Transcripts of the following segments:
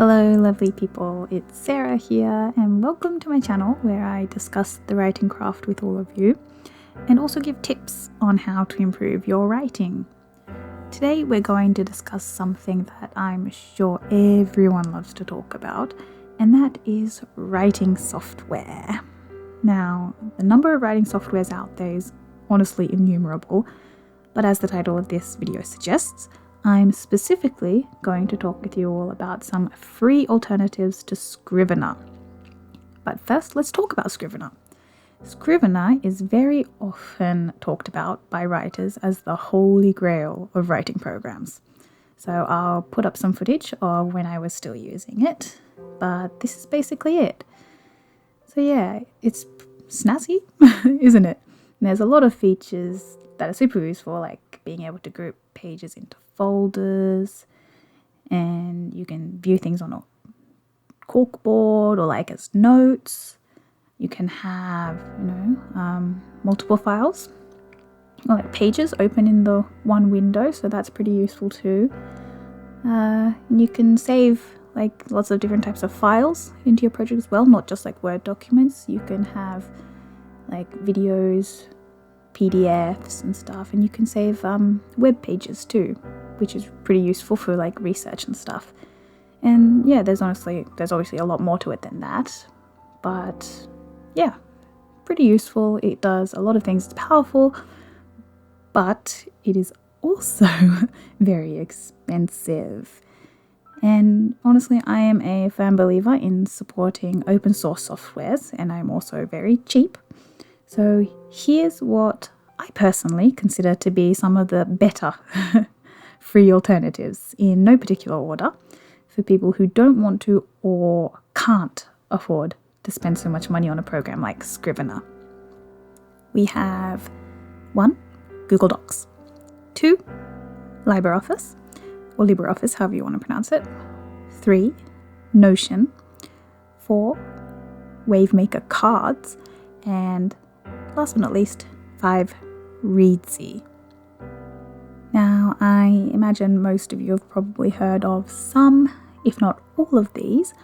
Hello lovely people, it's Sarah here and welcome to my channel where I discuss the writing craft with all of you and also give tips on how to improve your writing. Today we're going to discuss something that I'm sure everyone loves to talk about, and that is writing software. Now, the number of writing softwares out there is honestly innumerable, but as the title of this video suggests, I'm specifically going to talk with you all about some free alternatives to Scrivener. But first, let's talk about Scrivener. Scrivener is very often talked about by writers as the holy grail of writing programs. So I'll put up some footage of when I was still using it, but this is basically it. So yeah, it's snazzy, isn't it? And there's a lot of features that are super useful, like being able to group pages into folders, and you can view things on a corkboard or like as notes. You can have, multiple files or like pages open in the one window, so that's pretty useful too. You can save like lots of different types of files into your project as well, not just like Word documents. You can have like videos, PDFs and stuff, and you can save web pages too, which is pretty useful for like research and stuff. And yeah, there's obviously a lot more to it than that, but yeah, pretty useful. It does a lot of things. It's powerful, but it is also very expensive. And honestly, I am a firm believer in supporting open source softwares, and I'm also very cheap. So here's what I personally consider to be some of the better free alternatives in no particular order for people who don't want to or can't afford to spend so much money on a program like Scrivener. We have 1. Google Docs, 2. LibreOffice, or LibreOffice, however you want to pronounce it, 3. Notion, 4. Wavemaker Cards, and last but not least, 5. Readsy. Now, I imagine most of you have probably heard of some, if not all of these,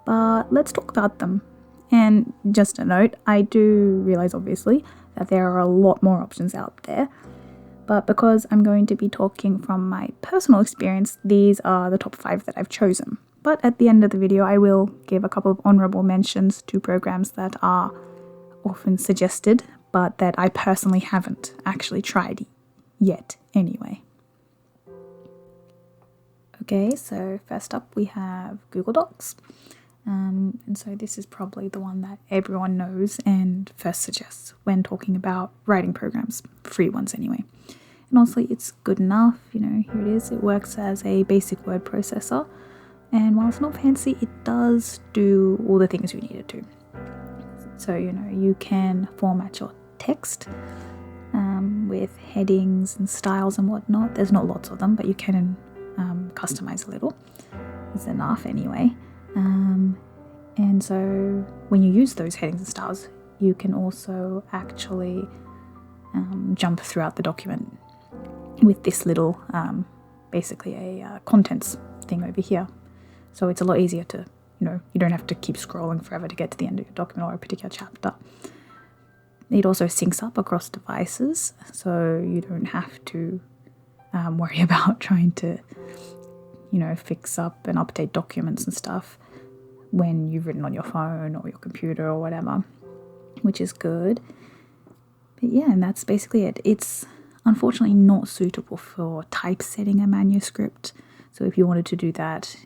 but let's talk about them. And just a note, I do realize obviously that there are a lot more options out there, but because I'm going to be talking from my personal experience, these are the top 5 that I've chosen. But at the end of the video, I will give a couple of honorable mentions to programs that are often suggested, but that I personally haven't actually tried yet anyway. Okay, so first up we have Google Docs. And so this is probably the one that everyone knows and first suggests when talking about writing programs, free ones anyway. And honestly, it's good enough, here it is. It works as a basic word processor, and while it's not fancy, it does do all the things you need it to. So, you can format your text with headings and styles and whatnot. There's not lots of them, but you can customize a little. It's enough anyway. And so when you use those headings and styles, you can also actually jump throughout the document with this little, basically a contents thing over here. So it's a lot easier to, you don't have to keep scrolling forever to get to the end of your document or a particular chapter. It also syncs up across devices, so you don't have to worry about trying to, fix up and update documents and stuff when you've written on your phone or your computer or whatever, which is good. But yeah, and that's basically it. It's unfortunately not suitable for typesetting a manuscript, so if you wanted to do that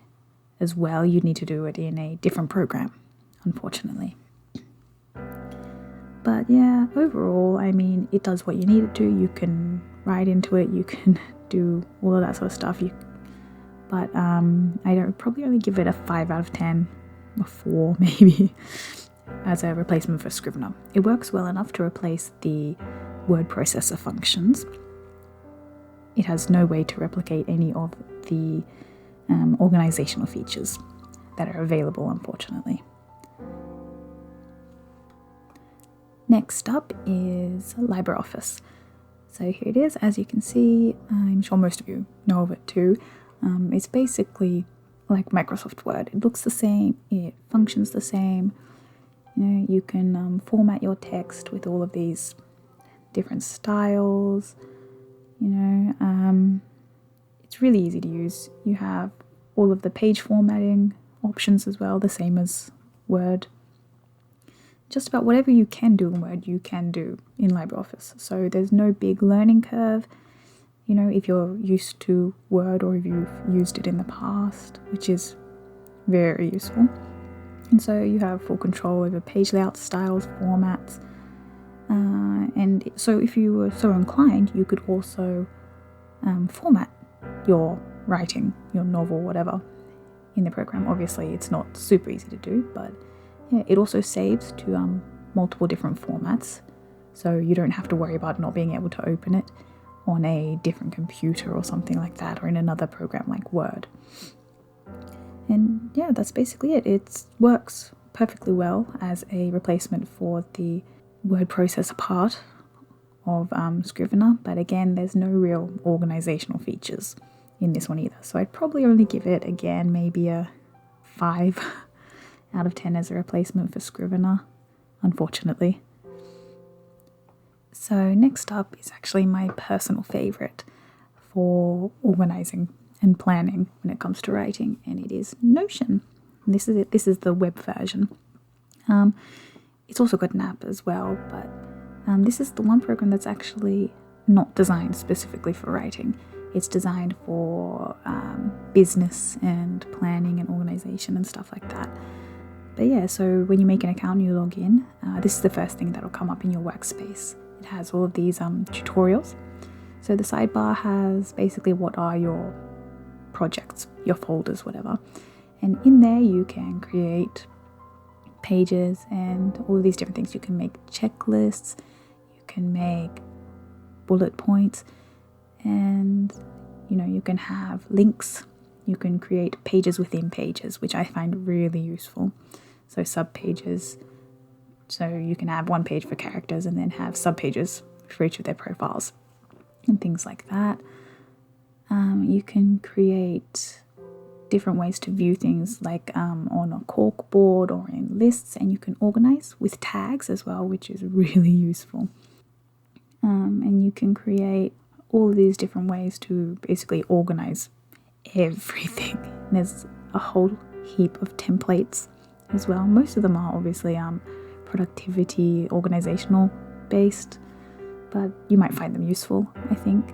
as well, you'd need to do it in a different program, unfortunately. But yeah, overall, it does what you need it to. You can write into it, you can do all of that sort of stuff. But I'd probably only give it a 5 out of 10, or 4 maybe, as a replacement for Scrivener. It works well enough to replace the word processor functions. It has no way to replicate any of the organizational features that are available, unfortunately. Next up is LibreOffice. So here it is. As you can see, I'm sure most of you know of it too. It's basically like Microsoft Word. It looks the same, it functions the same. You can format your text with all of these different styles. It's really easy to use. You have all of the page formatting options as well, the same as Word. Just about whatever you can do in Word, you can do in LibreOffice. So there's no big learning curve. If you're used to Word or if you've used it in the past, which is very useful. And so you have full control over page layout, styles, formats. And so if you were so inclined, you could also format your writing, your novel, whatever, in the program. Obviously, it's not super easy to do, but yeah, it also saves to multiple different formats. So you don't have to worry about not being able to open it on a different computer or something like that, or in another program like Word. And yeah, that's basically it. It works perfectly well as a replacement for the word processor part of Scrivener, but again, there's no real organizational features in this one either. So I'd probably only give it, again, maybe a 5 out of 10 as a replacement for Scrivener, unfortunately. So next up is actually my personal favorite for organizing and planning when it comes to writing, and it is Notion. And this is it. This is the web version. It's also got an app as well, but this is the one program that's actually not designed specifically for writing. It's designed for business and planning and organization and stuff like that. But yeah, so when you make an account and you log in, this is the first thing that'll come up in your workspace. It has all of these tutorials. So the sidebar has basically what are your projects, your folders, whatever. And in there you can create pages and all of these different things. You can make checklists, you can make bullet points, and you can have links. You can create pages within pages, which I find really useful. So sub-pages. So you can have one page for characters and then have sub-pages for each of their profiles and things like that. You can create different ways to view things, like on a corkboard or in lists, and you can organize with tags as well, which is really useful. And you can create all of these different ways to basically organize everything. And there's a whole heap of templates as well. Most of them are obviously productivity, organizational based, but you might find them useful, I think.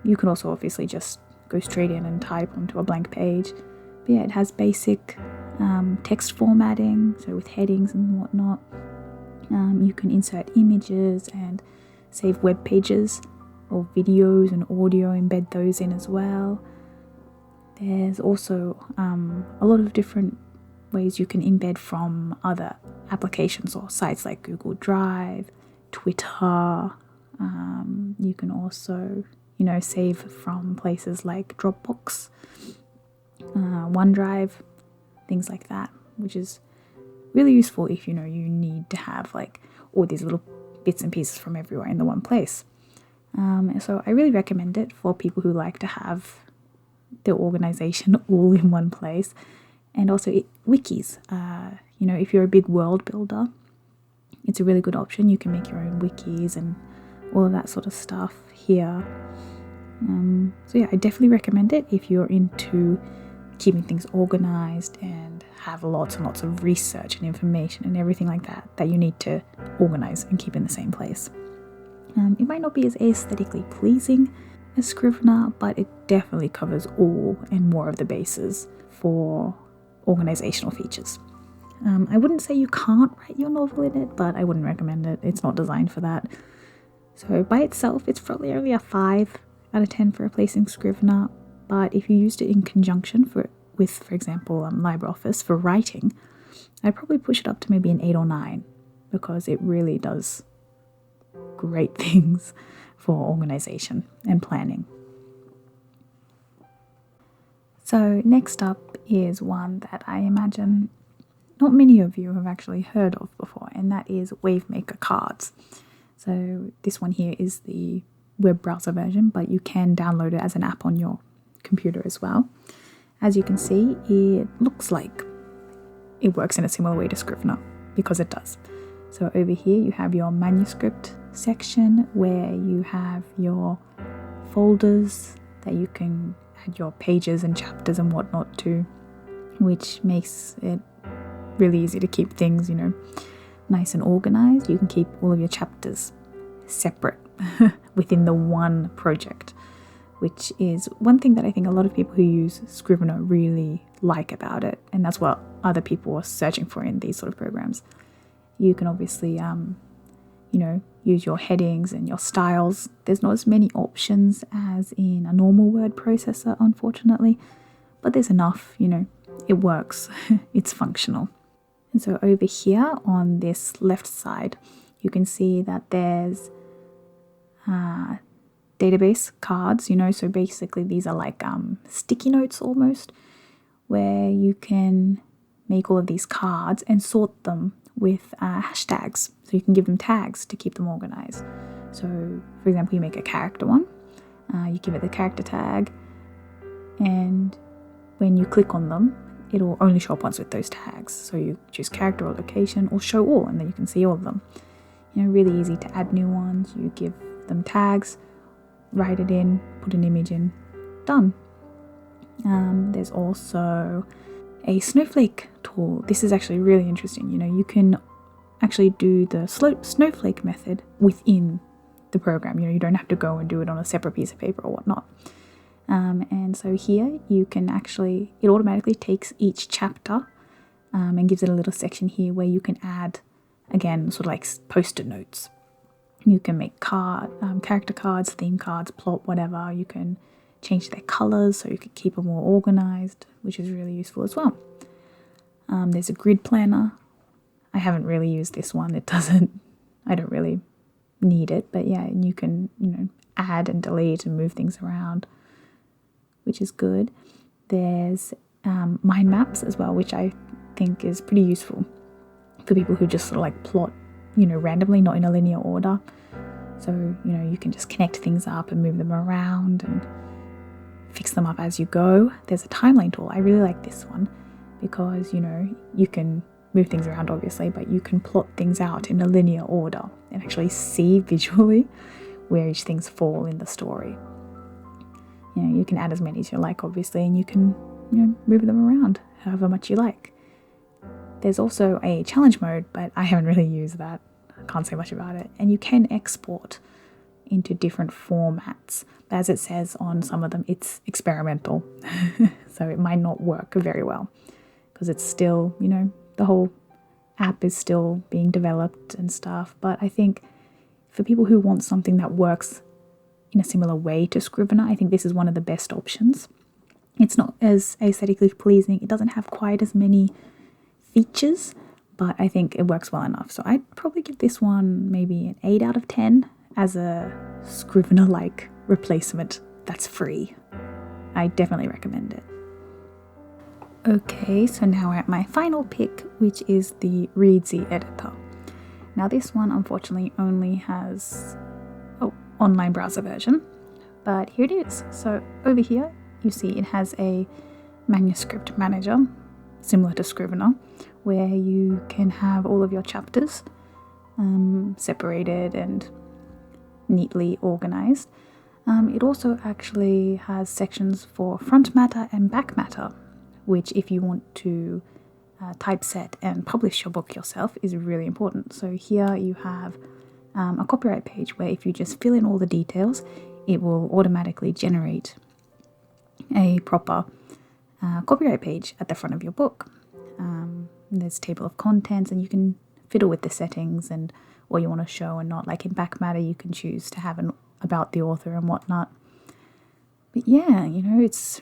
You can also obviously just go straight in and type onto a blank page. But yeah, it has basic text formatting, so with headings and whatnot. You can insert images and save web pages or videos and audio, embed those in as well. There's also a lot of different ways you can embed from other applications or sites like Google Drive, Twitter. You can also, save from places like Dropbox, OneDrive, things like that, which is really useful if you need to have like all these little bits and pieces from everywhere in the one place. So I really recommend it for people who like to have their organization all in one place. And also wikis. If you're a big world builder, it's a really good option. You can make your own wikis and all of that sort of stuff here. So yeah, I definitely recommend it if you're into keeping things organized and have lots and lots of research and information and everything like that you need to organize and keep in the same place. It might not be as aesthetically pleasing as Scrivener, but it definitely covers all and more of the bases for organizational features. I wouldn't say you can't write your novel in it, but I wouldn't recommend it. It's not designed for that. So by itself, it's probably only a 5 out of 10 for replacing Scrivener, but if you used it in conjunction with, for example, LibreOffice for writing, I'd probably push it up to maybe an 8 or 9, because it really does great things for organization and planning. So next up is one that I imagine not many of you have actually heard of before, and that is Wavemaker Cards. So this one here is the web browser version, but you can download it as an app on your computer as well. as you can see, it looks like it works in a similar way to Scrivener, because it does. So over here you have your manuscript section where you have your folders that you can add your pages and chapters and whatnot to, which makes it really easy to keep things, nice and organized. You can keep all of your chapters separate within the one project, which is one thing that I think a lot of people who use Scrivener really like about it, and that's what other people are searching for in these sort of programs. You can obviously, use your headings and your styles. There's not as many options as in a normal word processor, unfortunately, but there's enough, it works, it's functional. And so over here on this left side, you can see that there's database cards, so basically these are like sticky notes almost, where you can make all of these cards and sort them with hashtags. So you can give them tags to keep them organized. So for example, you make a character one, you give it the character tag, and when you click on them, it'll only show up once with those tags. So you choose character or location or show all, and then you can see all of them. Really easy to add new ones. You give them tags, write it in, put an image in, done. There's also a snowflake tool. This is actually really interesting. You can actually do the snowflake method within the program. You don't have to go and do it on a separate piece of paper or whatnot. And so here you can actually, it automatically takes each chapter and gives it a little section here where you can add, again, sort of like post-it notes. You can make character cards, theme cards, plot, whatever. You can change their colors so you can keep them more organized, which is really useful as well. There's a grid planner. I haven't really used this one. I don't really need it, but yeah, you can, add and delete and move things around, which is good. There's mind maps as well, which I think is pretty useful for people who just sort of like plot, randomly, not in a linear order. So, you can just connect things up and move them around and fix them up as you go. There's a timeline tool. I really like this one because, you can move things around obviously, but you can plot things out in a linear order and actually see visually where each things fall in the story. You can add as many as you like, obviously, and you can, move them around however much you like. There's also a challenge mode, but I haven't really used that. I can't say much about it. And you can export into different formats. But as it says on some of them, it's experimental. So it might not work very well because it's still, the whole app is still being developed and stuff. But I think for people who want something that works in a similar way to Scrivener, I think this is one of the best options. It's not as aesthetically pleasing. It doesn't have quite as many features, but I think it works well enough. So I'd probably give this one maybe an 8 out of 10 as a Scrivener-like replacement that's free. I definitely recommend it. Okay, so now we're at my final pick, which is the Readsy editor. Now this one unfortunately only has online browser version, but here it is. So over here you see it has a manuscript manager similar to Scrivener, where you can have all of your chapters separated and neatly organized. It also actually has sections for front matter and back matter, which if you want to typeset and publish your book yourself is really important. So here you have a copyright page where if you just fill in all the details, it will automatically generate a proper copyright page at the front of your book. There's a table of contents and you can fiddle with the settings and what you want to show and not. Like in back matter, you can choose to have an about the author and whatnot. But yeah, it's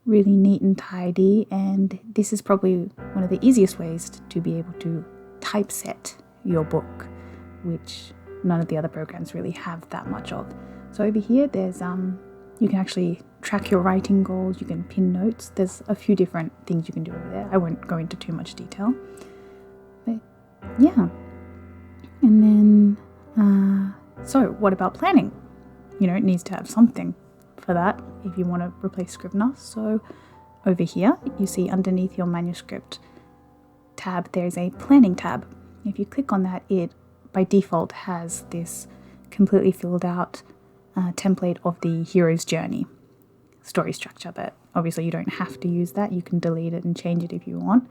really neat and tidy, and this is probably one of the easiest ways to be able to typeset your book, which none of the other programs really have that much of. So over here there's you can actually track your writing goals, you can pin notes. There's a few different things you can do over there. I won't go into too much detail, but yeah. And then so what about planning? It needs to have something for that if you want to replace Scrivener. So over here, you see underneath your manuscript tab, there's a planning tab. If you click on that, it by default has this completely filled out template of the hero's journey story structure, but obviously you don't have to use that. You can delete it and change it if you want.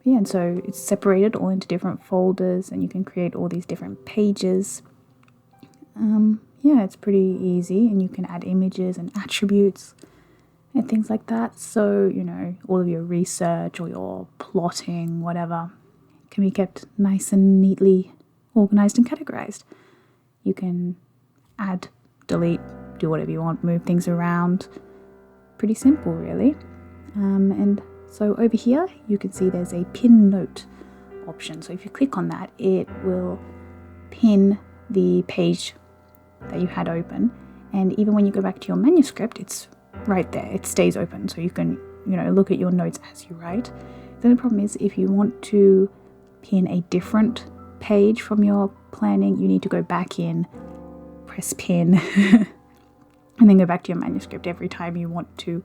Yeah, and so it's separated all into different folders, and you can create all these different pages. Yeah, it's pretty easy, and you can add images and attributes and things like that. So, you know, all of your research or your plotting, whatever, can be kept nice and neatly organized and categorized. You can add, delete, do whatever you want, move things around. Pretty simple, really. And so over here, you can see there's a pin note option. So if you click on that, it will pin the page that you had open, and even when you go back to your manuscript, it's right there. It stays open, so you can, you know, look at your notes as you write. The only problem is if you want to pin a different page from your planning, you need to go back in, press pin, and then go back to your manuscript every time you want to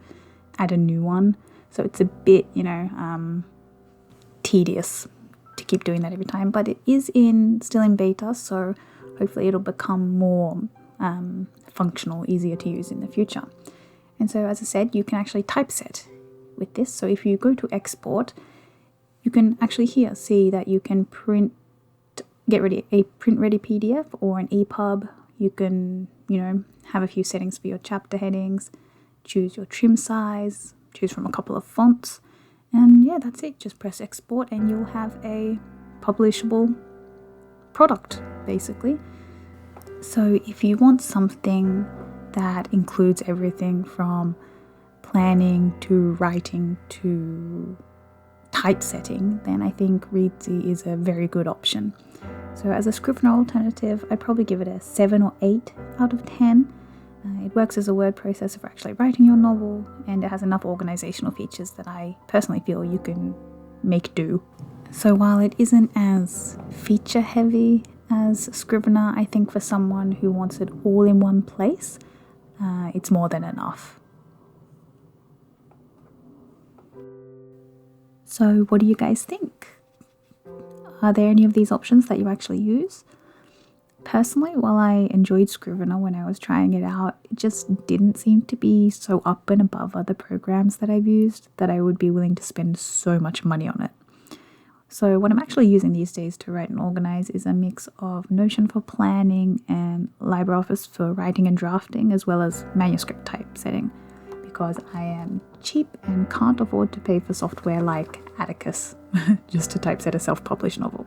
add a new one. So it's a bit, you know, tedious to keep doing that every time, but it is still in beta, so hopefully it'll become more functional, easier to use in the future. And so, as I said, you can actually typeset with this. So if you go to export, you can actually here see that you can get ready a print-ready PDF or an EPUB. You can, you know, have a few settings for your chapter headings, choose your trim size, choose from a couple of fonts, and yeah, that's it. Just press export and you'll have a publishable product, basically. So if you want something that includes everything from planning to writing to typesetting, then I think Reedsy is a very good option. So as a Scrivener alternative, I'd probably give it a 7 or 8 out of 10. It works as a word processor for actually writing your novel, and it has enough organizational features that I personally feel you can make do. So while it isn't as feature heavy as Scrivener, I think for someone who wants it all in one place, it's more than enough. So what do you guys think? Are there any of these options that you actually use? Personally, while I enjoyed Scrivener when I was trying it out, it just didn't seem to be so up and above other programs that I've used that I would be willing to spend so much money on it. So what I'm actually using these days to write and organize is a mix of Notion for planning and LibreOffice for writing and drafting, as well as manuscript typesetting, because I am cheap and can't afford to pay for software like Atticus just to typeset a self-published novel.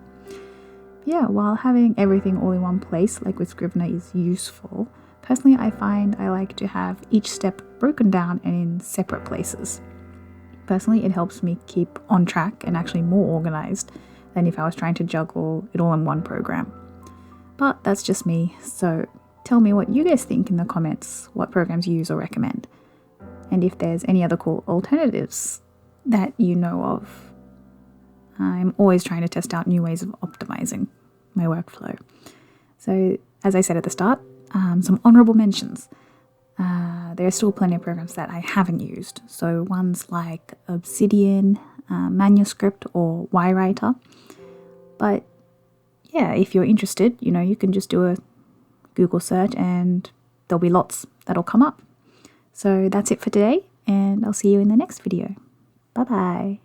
Yeah, while having everything all in one place, like with Scrivener, is useful, personally I find I like to have each step broken down and in separate places. Personally, it helps me keep on track and actually more organized than if I was trying to juggle it all in one program. But that's just me, so tell me what you guys think in the comments, what programs you use or recommend, and if there's any other cool alternatives that you know of. I'm always trying to test out new ways of optimizing my workflow. So, as I said at the start, some honorable mentions. There are still plenty of programs that I haven't used. So ones like Obsidian, Manuscript, or YWriter. But yeah, if you're interested, you know, you can just do a Google search and there'll be lots that'll come up. So that's it for today, and I'll see you in the next video. Bye bye.